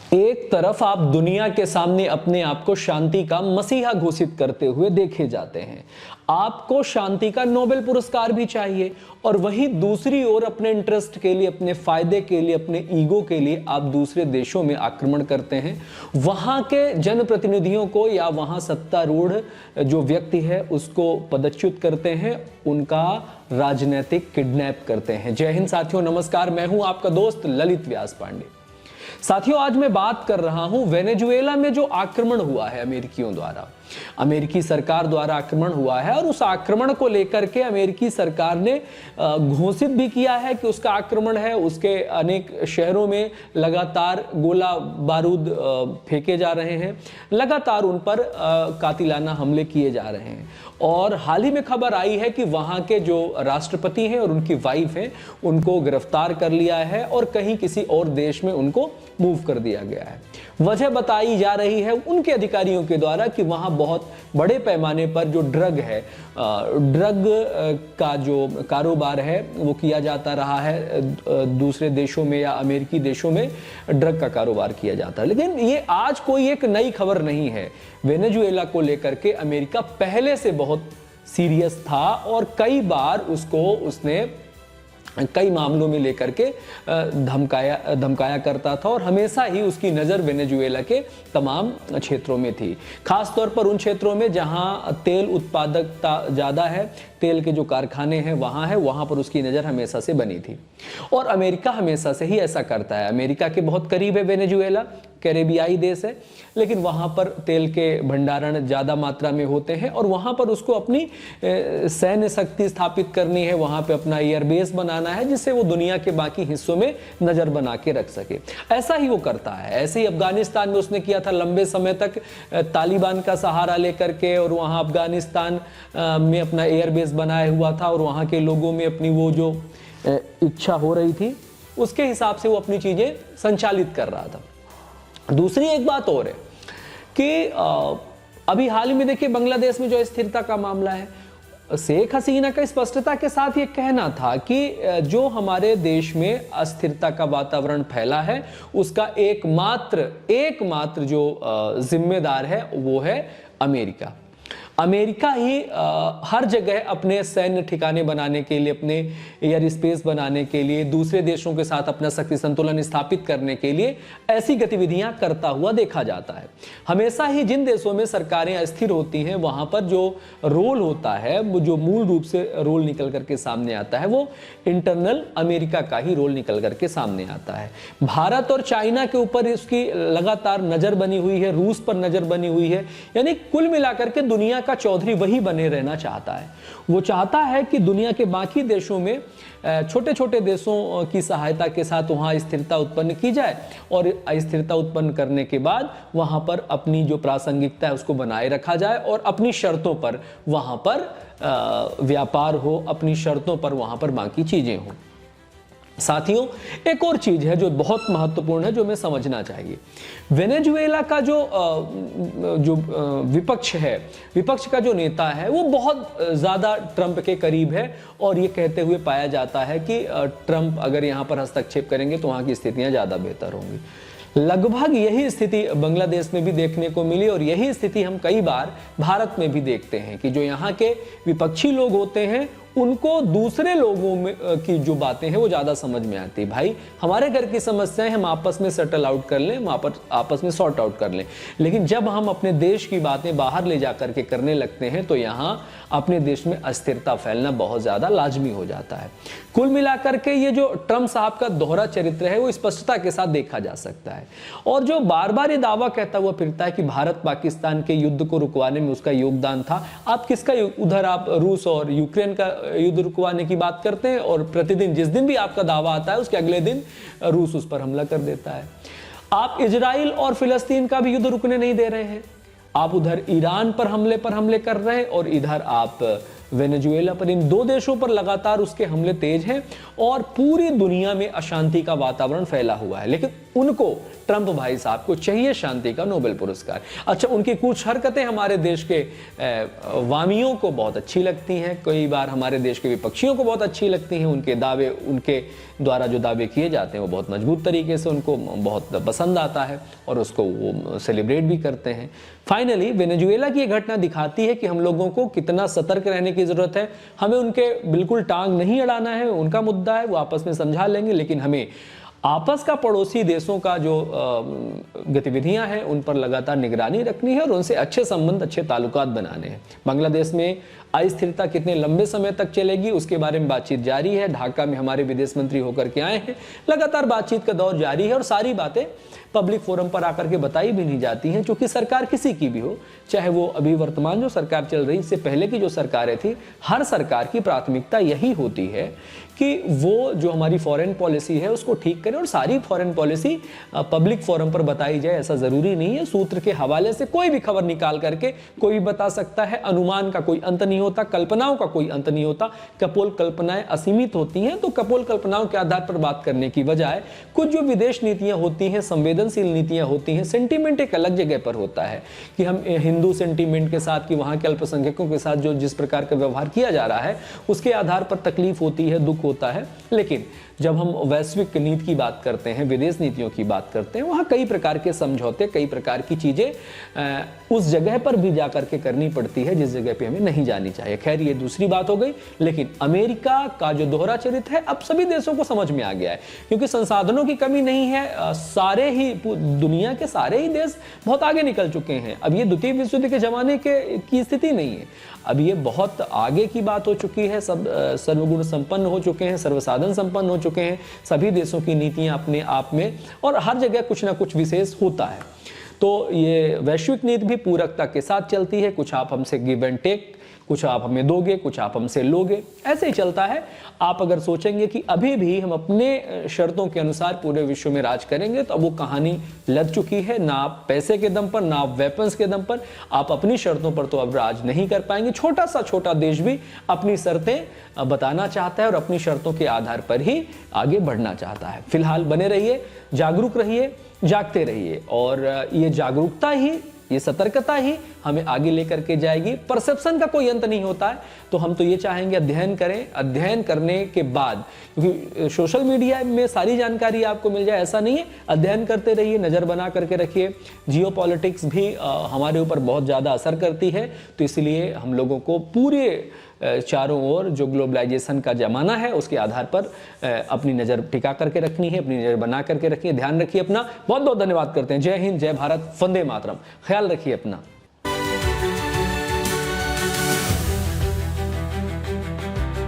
एक तरफ आप दुनिया के सामने अपने आप को शांति का मसीहा घोषित करते हुए देखे जाते हैं, आपको शांति का नोबेल पुरस्कार भी चाहिए, और वहीं दूसरी ओर अपने इंटरेस्ट के लिए, अपने फायदे के लिए, अपने ईगो के लिए आप दूसरे देशों में आक्रमण करते हैं, वहां के जनप्रतिनिधियों को या वहां सत्तारूढ़ जो व्यक्ति है उसको पदच्युत करते हैं, उनका राजनीतिक किडनैप करते हैं। जय हिंद साथियों, नमस्कार। मैं हूं आपका दोस्त ललित व्यास पांडे। साथियों, आज मैं बात कर रहा हूं वेनेजुएला में जो आक्रमण हुआ है अमेरिकियों द्वारा, अमेरिकी सरकार द्वारा आक्रमण हुआ है, और उस आक्रमण को लेकर के अमेरिकी सरकार ने घोषित भी किया है कि उसका आक्रमण है। उसके अनेक शहरों में लगातार गोला बारूद फेंके जा रहे हैं, लगातार उन पर कातिलाना हमले किए जा रहे हैं। और हाल ही में खबर आई है कि वहां के जो राष्ट्रपति हैं और उनकी वाइफ हैं उनको गिरफ्तार कर लिया है और कहीं किसी और देश में उनको मूव कर दिया गया है। वजह बताई जा रही है उनके अधिकारियों के द्वारा कि वहां बहुत बड़े पैमाने पर जो ड्रग है, ड्रग का जो कारोबार है वो किया जाता रहा है, दूसरे देशों में या अमेरिकी देशों में ड्रग का कारोबार किया जाता है। लेकिन ये आज कोई एक नई खबर नहीं है। वेनेजुएला को लेकर के अमेरिका पहले से बहुत सीरियस था और कई बार उसने कई मामलों में लेकर के धमकाया करता था, और हमेशा ही उसकी नज़र वेनेजुएला के तमाम क्षेत्रों में थी, खासतौर पर उन क्षेत्रों में जहां तेल उत्पादकता ज़्यादा है, तेल के जो कारखाने हैं वहां पर उसकी नज़र हमेशा से बनी थी। और अमेरिका हमेशा से ही ऐसा करता है। अमेरिका के बहुत करीब है वेनेजुएला, कैरेबियाई देश है, लेकिन वहां पर तेल के भंडारण ज़्यादा मात्रा में होते हैं और वहां पर उसको अपनी सैन्य शक्ति स्थापित करनी है, वहां पे अपना एयरबेस बनाना है जिससे वो दुनिया के बाकी हिस्सों में नज़र बना के रख सके। ऐसा ही वो करता है। ऐसे ही अफगानिस्तान में उसने किया था लंबे समय तक, तालिबान का सहारा लेकर के, और वहाँ अफगानिस्तान में अपना एयरबेस बनाया हुआ था और वहाँ के लोगों में अपनी वो जो इच्छा हो रही थी उसके हिसाब से वो अपनी चीज़ें संचालित कर रहा था। दूसरी एक बात और है कि अभी हाल ही में देखिए बांग्लादेश में जो स्थिरता का मामला है, शेख हसीना का स्पष्टता के साथ ये कहना था कि जो हमारे देश में अस्थिरता का वातावरण फैला है उसका एकमात्र जो जिम्मेदार है वो है अमेरिका। अमेरिका ही हर जगह अपने सैन्य ठिकाने बनाने के लिए, अपने एयर स्पेस बनाने के लिए, दूसरे देशों के साथ अपना शक्ति संतुलन स्थापित करने के लिए ऐसी गतिविधियां करता हुआ देखा जाता है। हमेशा ही जिन देशों में सरकारें अस्थिर होती हैं वहां पर जो रोल होता है, वो जो मूल रूप से रोल निकल करके सामने आता है वो इंटरनल अमेरिका का ही रोल निकल करके सामने आता है। भारत और चाइना के ऊपर इसकी लगातार नजर बनी हुई है, रूस पर नजर बनी हुई है, यानी कुल मिलाकर के दुनिया का चौधरी वही बने रहना चाहता है। वो चाहता है कि दुनिया के बाकी देशों में छोटे छोटे देशों की सहायता के साथ वहाँ स्थिरता उत्पन्न की जाए, और अस्थिरता उत्पन्न करने के बाद वहाँ पर अपनी जो प्रासंगिकता है उसको बनाए रखा जाए और अपनी शर्तों पर वहाँ पर व्यापार हो, अपनी शर्तों पर वहाँ पर बाकी चीज़ें हों। साथियों, एक और चीज है जो बहुत महत्वपूर्ण है, जो हमें समझना चाहिए। वेनेजुएला का जो विपक्ष है, विपक्ष का जो नेता है वो बहुत ज़्यादा ट्रंप के करीब है, और ये कहते हुए पाया जाता है कि ट्रंप अगर यहाँ पर हस्तक्षेप करेंगे तो वहाँ की स्थितियाँ ज़्यादा बेहतर होंगी। लगभग यही स्थिति बांग्लादेश में भी देखने को मिली, और यही स्थिति हम कई बार भारत में भी देखते हैं कि जो यहाँ के विपक्षी लोग होते हैं उनको दूसरे लोगों में की जो बातें हैं वो ज़्यादा समझ में आती है। भाई, हमारे घर की समस्याएं हम आपस में सेटल आउट कर लें, हम आपस में सॉर्ट आउट कर लें, लेकिन जब हम अपने देश की बातें बाहर ले जा करके करने लगते हैं तो यहाँ अपने देश में अस्थिरता फैलना बहुत ज़्यादा लाजमी हो जाता है। कुल मिलाकर के ये जो ट्रंप साहब का दोहरा चरित्र है वो स्पष्टता के साथ देखा जा सकता है, और जो बार बार ये दावा कहता हुआ फिरता है कि भारत पाकिस्तान के युद्ध को रुकवाने में उसका योगदान था। आप किसका? उधर आप रूस और यूक्रेन का युद्ध रुकवाने की बात करते हैं, और प्रतिदिन जिस दिन भी आपका दावा आता है उसके अगले दिन रूस उस पर हमला कर देता है। आप इजराइल और फिलिस्तीन का भी युद्ध रुकने नहीं दे रहे हैं। आप उधर ईरान पर हमले कर रहे हैं, और इधर आप वेनेजुएला पर। इन दो देशों पर लगातार उसके हमले तेज हैं और पूरी दुनिया में अशांति का वातावरण फैला हुआ है। लेकिन उनको, ट्रंप भाई साहब को चाहिए शांति का नोबेल पुरस्कार। अच्छा, उनकी कुछ हरकतें हमारे देश के वामियों को बहुत अच्छी लगती हैं, कई बार हमारे देश के विपक्षियों को बहुत अच्छी लगती हैं। उनके दावे, उनके द्वारा जो दावे किए जाते हैं वो बहुत मजबूत तरीके से उनको बहुत पसंद आता है और उसको वो सेलिब्रेट भी करते हैं। फाइनली वेनेजुएला की ये घटना दिखाती है कि हम लोगों को कितना सतर्क रहने की जरूरत है। हमें उनके बिल्कुल टांग नहीं अड़ाना है, उनका मुद्दा है, वो आपस में समझा लेंगे, लेकिन हमें आपस का पड़ोसी देशों का जो गतिविधियां हैं उन पर लगातार निगरानी रखनी है और उनसे अच्छे संबंध, अच्छे ताल्लुकात बनाने हैं। बांग्लादेश में अस्थिरता कितने लंबे समय तक चलेगी उसके बारे में बातचीत जारी है। ढाका में हमारे विदेश मंत्री होकर के आए हैं, लगातार बातचीत का दौर जारी है और सारी बातें पब्लिक फोरम पर आकर के बताई भी नहीं जाती हैं, क्योंकि सरकार किसी की भी हो, चाहे वो अभी वर्तमान जो सरकार चल रही, इससे पहले की जो सरकारें थी, हर सरकार की प्राथमिकता यही होती है कि वो जो हमारी फॉरेन पॉलिसी है उसको ठीक करे और सारी फॉरेन पॉलिसी पब्लिक फोरम पर बताई जाए। ऐसा जरूरी नहीं है, सूत्र के हवाले से कोई भी खबर निकाल करके कोई भी बता सकता है। अनुमान का कोई अंत नहीं होता, कल्पनाओं का कोई अंत नहीं होता। कपोल कल्पनाएं असीमित होती हैं, तो कपोल कल्पनाओं के आधार पर बात करने की बजाय कुछ जो विदेश नीतियां होती हैं, संवेदनशील नीतियां होती हैं, सेंटीमेंट एक अलग जगह पर होता है कि हम हिंदू सेंटीमेंट के साथ, कि वहां के अल्पसंख्यकों के साथ जो जिस प्रकार का व्यवहार किया जा रहा है उसके आधार पर तकलीफ होती है, दुख होता है। लेकिन जब हम वैश्विक नीति की बात करते हैं, विदेश नीतियों की बात करते हैं, वहां कई प्रकार के समझौते, कई प्रकार की चीजें उस जगह पर भी जाकर के करनी पड़ती है जिस जगह पे हमें नहीं जानी चाहिए। खैर, ये दूसरी बात हो गई। लेकिन अमेरिका का जो दोहरा चरित्र है अब सभी देशों को समझ में आ गया है, क्योंकि संसाधनों की कमी नहीं है। सारे ही दुनिया के सारे ही देश बहुत आगे निकल चुके हैं। अब ये द्वितीय विश्व युद्ध के जमाने की स्थिति नहीं है, अब ये बहुत आगे की बात हो चुकी है। सब सर्वगुण संपन्न हो चुके हैं, सर्वसाधन संपन्न हो चुके हैं। सभी देशों की नीतियां अपने आप में, और हर जगह कुछ ना कुछ विशेष होता है। तो ये वैश्विक नीति भी पूरकता के साथ चलती है। कुछ आप हमसे गिव एंड टेक, कुछ आप हमें दोगे, कुछ आप हमसे लोगे, ऐसे ही चलता है। आप अगर सोचेंगे कि अभी भी हम अपने शर्तों के अनुसार पूरे विश्व में राज करेंगे, तो अब वो कहानी लग चुकी है। ना आप पैसे के दम पर, ना आप वेपन्स के दम पर, आप अपनी शर्तों पर तो अब राज नहीं कर पाएंगे। छोटा सा छोटा देश भी अपनी शर्तें बताना चाहता है और अपनी शर्तों के आधार पर ही आगे बढ़ना चाहता है। फिलहाल बने रहिए, जागरूक रहिए, जागते रहिए, और ये जागरूकता ही, ये सतर्कता ही हमें आगे लेकर के जाएगी। परसेप्शन का कोई अंत नहीं होता है, तो हम तो ये चाहेंगे अध्ययन करें। अध्ययन करने के बाद, क्योंकि सोशल मीडिया में सारी जानकारी आपको मिल जाए ऐसा नहीं है, अध्ययन करते रहिए, नज़र बना करके रखिए। जियोपॉलिटिक्स भी हमारे ऊपर बहुत ज़्यादा असर करती है, तो इसलिए हम लोगों को पूरे चारों ओर जो ग्लोबलाइजेशन का जमाना है उसके आधार पर अपनी नज़र टिका करके रखनी है, अपनी नज़र बना करके रखिए। ध्यान रखिए अपना। बहुत बहुत धन्यवाद करते हैं। जय हिंद, जय भारत, वंदे मातरम। ख्याल रखिए अपना।